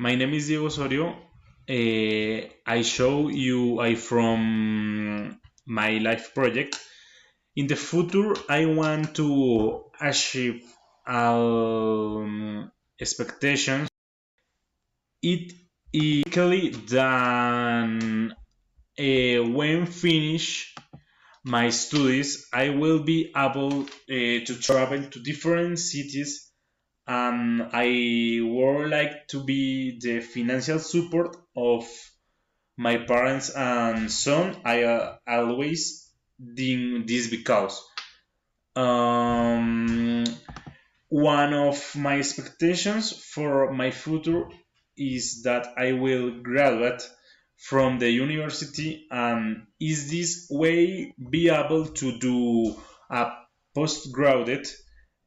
My name is Diego Osorio. I show you I from my life project. In the future, I want to achieve expectations. It is likely than when finish my studies, I will be able to travel to different cities. I would like to be the financial support of my parents and son. I always think this because um, one of my expectations for my future is that I will graduate from the university and is this way be able to do a postgraduate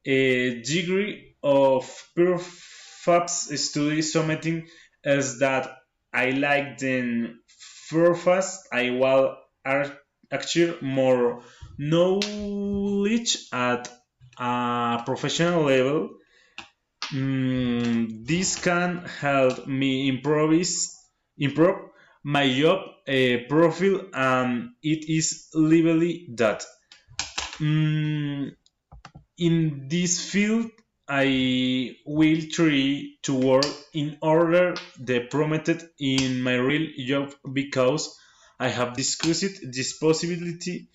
degree of perhaps study something else that I like then first I will achieve more knowledge at a professional level. This can help me improve my job profile, and it is legally that. Mm, in this field, I will try to work in order the promoted in my real job because I have discussed this possibility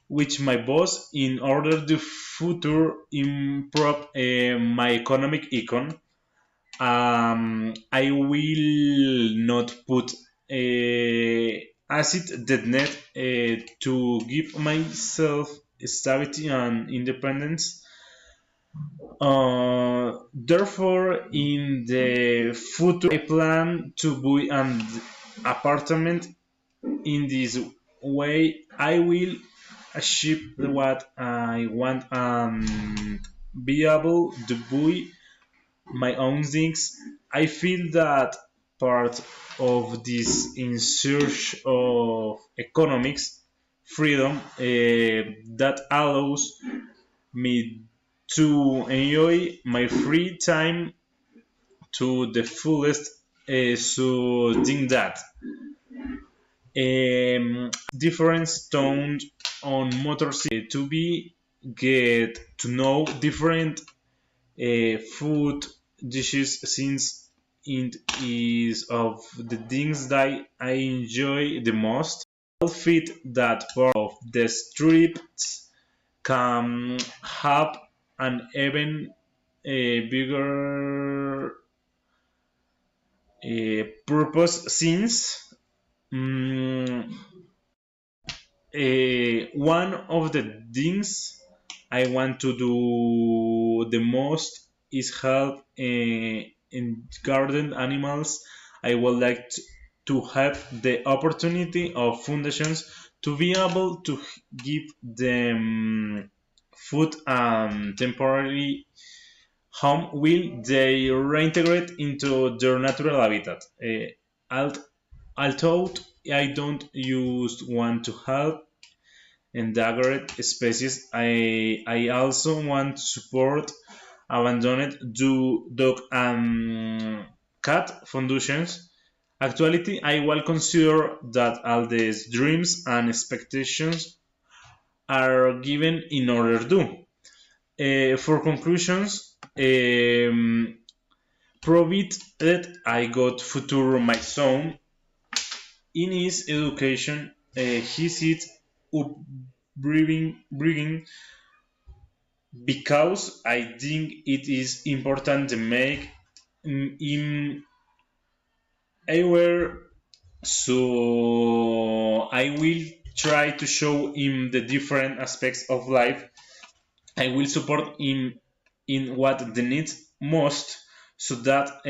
with my boss in order to future improve my economic econ. I will not put acid dead net to give myself stability and independence. Therefore, in the future, I plan to buy an apartment. In this way, I will achieve what I want and be able to buy my own things. I feel that part of this in search of economics freedom that allows me to enjoy my free time to the fullest. So think that different stones on motorcycle to be get to know different food dishes since it is of the things that I enjoy the most. Outfit that part of the strips can have an even bigger purpose since mm, one of the things I want to do the most is help in garden animals. I would like to have the opportunity of foundations to be able to give them food and temporary home will they reintegrate into their natural habitat. Although I don't use want to help endangered species, I also want to support abandoned dog and cat foundations. Actually, I will consider that all these dreams and expectations are given in order to. For conclusions, provided I got future my son in his education, he sits upbringing because I think it is important to make him aware. So I will try to show him the different aspects of life. I will support him in what the needs most, so that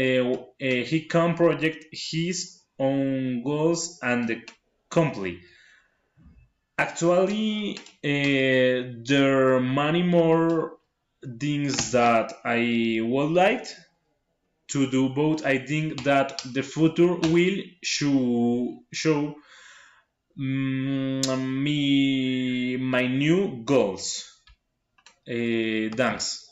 he can project his own goals and complete. Actually, there are many more things that I would like to do. Both I think that the future will show me my new goals. Thanks.